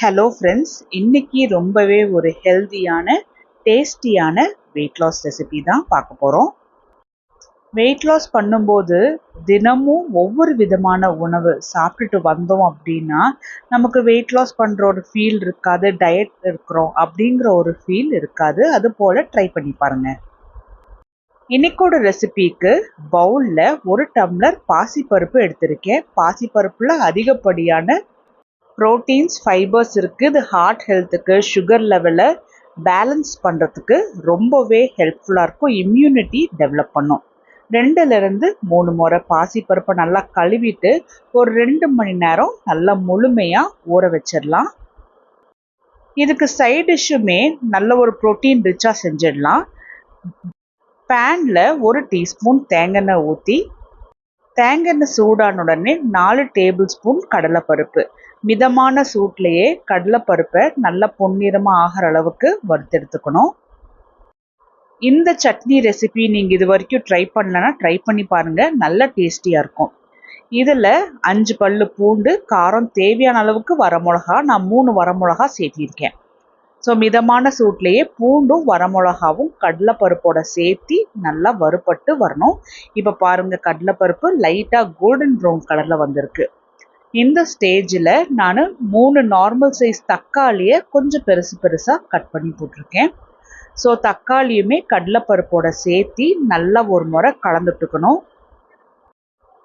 Hello friends, இன்னைக்கு ரொம்பவே ஒரு ஹெல்தியான டேஸ்டியான வெயிட் லாஸ் ரெசிபி தான் பார்க்க போகிறோம். வெயிட் லாஸ் பண்ணும்போது தினமும் ஒவ்வொரு விதமான உணவு சாப்பிட்டுட்டு வந்தோம் அப்படின்னா நமக்கு வெயிட் லாஸ் பண்ணுற ஒரு ஃபீல் இருக்காது, டயட் இருக்கிறோம் அப்படிங்கிற ஒரு ஃபீல் இருக்காது. அது போல் ட்ரை பண்ணி பாருங்க. இன்னைக்கோட ரெசிபிக்கு பவுலில் ஒரு டம்ளர் பாசிப்பருப்பு எடுத்திருக்கேன். பாசிப்பருப்பில் அதிகப்படியான ப்ரோட்டீன்ஸ், ஃபைபர்ஸ் இருக்குது. இது ஹார்ட் ஹெல்த்துக்கு, சுகர் லெவலை பேலன்ஸ் பண்ணுறதுக்கு ரொம்பவே ஹெல்ப்ஃபுல்லாக இருக்கும். இம்யூனிட்டி டெவலப் பண்ணும். 2லேருந்து 3 முறை பாசிப்பருப்பை நல்லா கழுவிட்டு ஒரு 2 மணி நேரம் நல்லா முழுமையாக ஊற வச்சிடலாம். இதுக்கு சைட் டிஷ்ஷுமே நல்ல ஒரு ப்ரோட்டீன் ரிச்சாக செஞ்சிடலாம். பேனில் 1 டீஸ்பூன் தேங்காய் ஊற்றி, தேங்காய் சூடான உடனே 4 டேபிள் ஸ்பூன் கடலைப்பருப்பு, மிதமான சூட்லேயே கடலைப்பருப்பை நல்லா பொன்னிறமாக ஆகிற அளவுக்கு வறுத்தெடுத்துக்கணும். இந்த சட்னி ரெசிபி நீங்கள் இது வரைக்கும் ட்ரை பண்ணலன்னா ட்ரை பண்ணி பாருங்கள், நல்ல டேஸ்டியாக இருக்கும். இதில் 5 பல்லு பூண்டு, காரம் தேவையான அளவுக்கு வரமிளகா, நான் 3 வரமிளகா சேர்த்திருக்கேன். ஸோ மிதமான சூட்லேயே பூண்டும் வரமிளகாவும் கடலைப்பருப்போட சேர்த்தி நல்லா வறுபட்டு வரணும். இப்போ பாருங்கள், கடலைப்பருப்பு லைட்டாக கோல்டன் ப்ரௌன் கலரில் வந்திருக்கு. இந்த ஸ்டேஜில் நான் 3 நார்மல் சைஸ் தக்காளியை கொஞ்சம் பெருசாக கட் பண்ணி போட்டிருக்கேன். ஸோ தக்காளியுமே கடலைப்பருப்போட சேர்த்தி நல்லா ஒரு முறை கலந்துட்டுக்கணும்.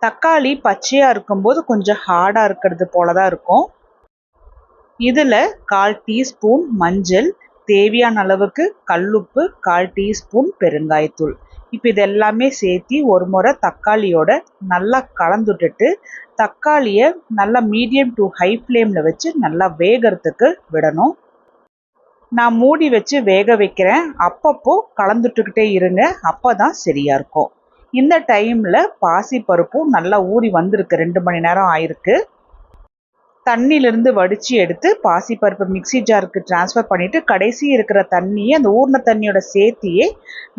தக்காளி பச்சையாக இருக்கும்போது கொஞ்சம் ஹார்டாக இருக்கிறது போல தான் இருக்கும். இதில் 1/4 டீஸ்பூன் மஞ்சள், தேவையான அளவுக்கு கல்லுப்பு, 1/4 டீஸ்பூன் பெருங்காயத்தூள். இப்போ இதெல்லாமே சேர்த்தி ஒரு முறை தக்காளியோட நல்லா கலந்துட்டுட்டு தக்காளியை நல்லா மீடியம் டு ஹை ஃப்ளேமில் வச்சு நல்லா வேகிறதுக்கு விடணும். நான் மூடி வச்சு வேக வைக்கிறேன். அப்பப்போ கலந்துட்டுக்கிட்டே இருங்க, அப்போ தான் சரியாக இருக்கும். இந்த டைமில் பாசிப்பருப்பும் நல்லா ஊறி வந்திருக்கு, 2 மணி நேரம் ஆயிருக்கு. தண்ணியிலிருந்து வடித்து எடுத்து பாசிப்பருப்பு மிக்சி ஜாருக்கு ட்ரான்ஸ்ஃபர் பண்ணிவிட்டு கடைசி இருக்கிற தண்ணியை அந்த ஊறின தண்ணியோட சேர்த்தியே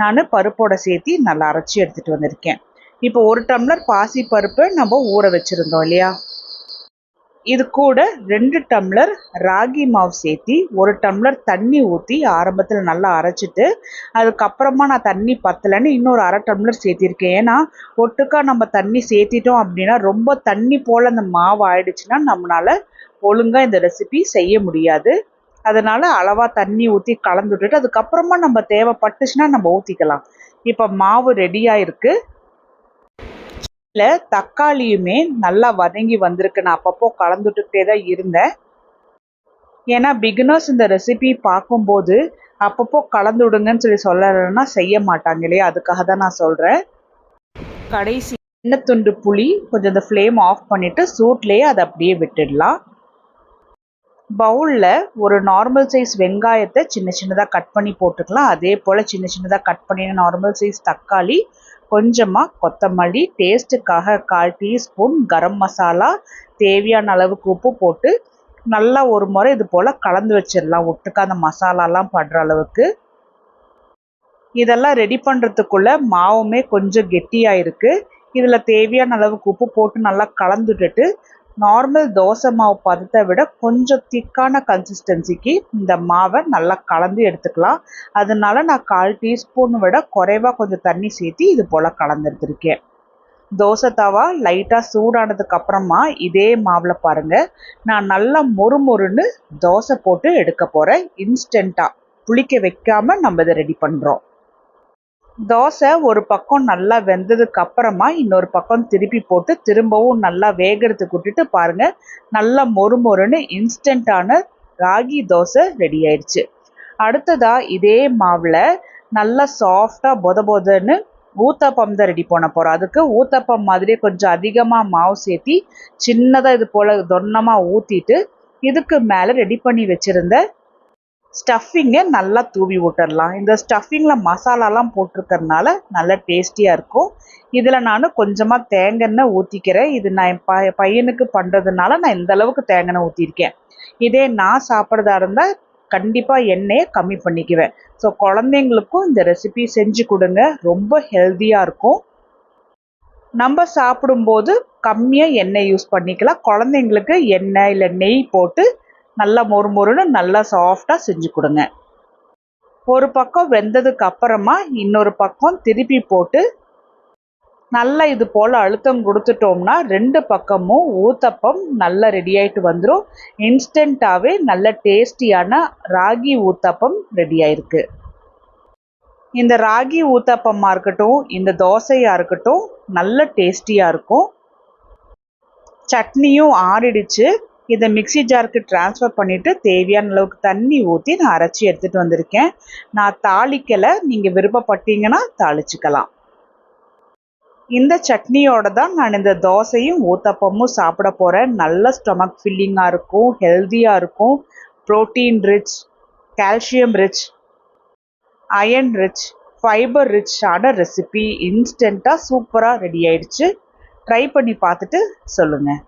நான் பருப்போட சேர்த்தி நல்லா அரைச்சி எடுத்துகிட்டு வந்திருக்கேன். இப்போ 1 டம்ளர் பாசிப்பருப்பு நம்ம ஊற வச்சுருந்தோம் இல்லையா, இது கூட 2 டம்ளர் ராகி மாவு சேர்த்தி 1 டம்ளர் தண்ணி ஊற்றி ஆரம்பத்தில் நல்லா அரைச்சிட்டு, அதுக்கப்புறமா நான் தண்ணி பத்தலைன்னு இன்னொரு 1/2 டம்ளர் சேர்த்திருக்கேன். ஏன்னா ஒட்டுக்கா நம்ம தண்ணி சேர்த்திட்டோம் அப்படின்னா ரொம்ப தண்ணி போல் அந்த மாவு ஆயிடுச்சுன்னா நம்மளால் ஒழுங்காக இந்த ரெசிபி செய்ய முடியாது. அதனால் அளவாக தண்ணி ஊற்றி கலந்து விட்டுட்டு அதுக்கப்புறமா நம்ம தேவைப்பட்டுச்சுன்னா நம்ம ஊற்றிக்கலாம். இப்போ மாவு ரெடியாக இருக்குது. தக்காளியுமே நல்லா வதங்கி வந்திருக்கு. நான் அப்பப்போ கலந்துட்டுக்கிட்டே தான் இருந்தேன். ஏன்னா பிகினர்ஸ் இந்த ரெசிபி பார்க்கும்போது அப்பப்போ கலந்து விடுங்கன்னு சொல்லலைன்னா செய்ய மாட்டாங்க இல்லையா, அதுக்காக தான் நான் சொல்கிறேன். கடைசி எண்ணெய் துண்டு புளி கொஞ்சம் இந்த ஃப்ளேம் ஆஃப் பண்ணிவிட்டு சூட்லேயே அதை அப்படியே விட்டுடலாம். பவுலில் ஒரு நார்மல் சைஸ் வெங்காயத்தை சின்ன சின்னதாக கட் பண்ணி போட்டுக்கலாம். அதே போல் சின்ன சின்னதாக கட் பண்ணின நார்மல் சைஸ் தக்காளி, கொஞ்சமாக கொத்தமல்லி, டேஸ்ட்டுக்காக 1/4 டீஸ்பூன் கரம் மசாலா, தேவையான அளவுக்கு உப்பு போட்டு நல்லா ஒரு முறை இது போல் கலந்து வச்சிடலாம், ஒட்டுக்கா அந்த மசாலாலாம் படுற அளவுக்கு. இதெல்லாம் ரெடி பண்ணுறதுக்குள்ளே மாவுமே கொஞ்சம் கெட்டியாக இருக்குது. இதில் தேவையான அளவுக்கு உப்பு போட்டு நல்லா கலந்துட்டுட்டு நார்மல் தோசை மாவு பதத்தை விட கொஞ்சம் திக்கான கன்சிஸ்டன்சிக்கு இந்த மாவை நல்லா கலந்து எடுத்துக்கலாம். அதனால நான் 1/4 டீஸ்பூன் விட குறைவாக கொஞ்சம் தண்ணி சேர்த்து இது போல் கலந்துருக்கேன். தோசை தவா லைட்டாக சூடானதுக்கு அப்புறமா இதே மாவில் பாருங்கள், நான் நல்லா மொறுமொறுன்னு தோசை போட்டு எடுக்க போகிறேன். இன்ஸ்டண்ட்டாக புளிக்க வைக்காமல் நம்ம இதை ரெடி பண்ணுறோம். தோசை ஒரு பக்கம் நல்லா வெந்ததுக்கு அப்புறமா இன்னொரு பக்கம் திருப்பி போட்டு திரும்பவும் நல்லா வேகிறதுக்கு விட்டுட்டு பாருங்கள், நல்லா மொறுமொறுன்னு இன்ஸ்டண்ட்டான ராகி தோசை ரெடி ஆயிடுச்சு. அடுத்ததாக இதே மாவில் நல்லா சாஃப்டாக பொதன்னு ஊத்தப்பம் தான் ரெடி பண்ண போகிறோம். அதுக்கு ஊத்தப்பம் மாதிரியே கொஞ்சம் அதிகமாக மாவு சேர்த்தி சின்னதாக இது போல் தொன்னமாக ஊற்றிட்டு இதுக்கு மேலே ரெடி பண்ணி வச்சுருந்த ஸ்டஃபிங்கை நல்லா தூவி விட்டுடலாம். இந்த ஸ்டஃபிங்கில் மசாலாலாம் போட்டிருக்கறனால நல்ல டேஸ்டியாக இருக்கும். இதில் நான் கொஞ்சமாக தேங்காய் ஊற்றிக்கிறேன். இது நான் என் பையனுக்கு பண்ணுறதுனால நான் இந்த அளவுக்கு தேங்காய் ஊற்றிருக்கேன். இதே நான் சாப்பிட்றதா இருந்தால் கண்டிப்பாக எண்ணெயை கம்மி பண்ணிக்குவேன். ஸோ குழந்தைங்களுக்கும் இந்த ரெசிபி செஞ்சு கொடுங்க, ரொம்ப ஹெல்த்தியாக இருக்கும். நம்ம சாப்பிடும்போது கம்மியாக எண்ணெய் யூஸ் பண்ணிக்கலாம். குழந்தைங்களுக்கு எண்ணெய் இல்லை நெய் போட்டு நல்லா மொறுமொறுன்னு நல்லா சாஃப்டாக செஞ்சு கொடுங்க. ஒரு பக்கம் வெந்ததுக்கு அப்புறமா இன்னொரு பக்கம் திருப்பி போட்டு நல்லா இது போல் அழுத்தம் கொடுத்துட்டோம்னா 2 பக்கமும் ஊத்தப்பம் நல்லா ரெடி ஆயிட்டு வந்துடும். இன்ஸ்டண்ட்டாகவே நல்ல டேஸ்டியான ராகி ஊத்தப்பம் ரெடி ஆயிருக்கு. இந்த ராகி ஊத்தப்பமாக இருக்கட்டும், இந்த தோசையாக இருக்கட்டும் நல்ல டேஸ்டியாக இருக்கும். சட்னியும் ஆறிடுச்சு. இதை மிக்ஸி ஜாருக்கு ட்ரான்ஸ்ஃபர் பண்ணிவிட்டு தேவையான அளவுக்கு தண்ணி ஊற்றி நான் அரைச்சி எடுத்துகிட்டு வந்திருக்கேன். நான் தாளிக்கலை, நீங்கள் விருப்பப்பட்டீங்கன்னா தாளிச்சுக்கலாம். இந்த சட்னியோட தான் நான் இந்த தோசையும் ஊத்தப்பமும் சாப்பிட போகிறேன். நல்ல ஸ்டொமக் ஃபில்லிங்காக இருக்கும், ஹெல்த்தியாக இருக்கும், protein rich, calcium rich, iron rich, fibre ரிச்சான ரெசிபி இன்ஸ்டண்ட்டாக சூப்பராக ரெடி ஆயிடுச்சு. ட்ரை பண்ணி பார்த்துட்டு சொல்லுங்கள்.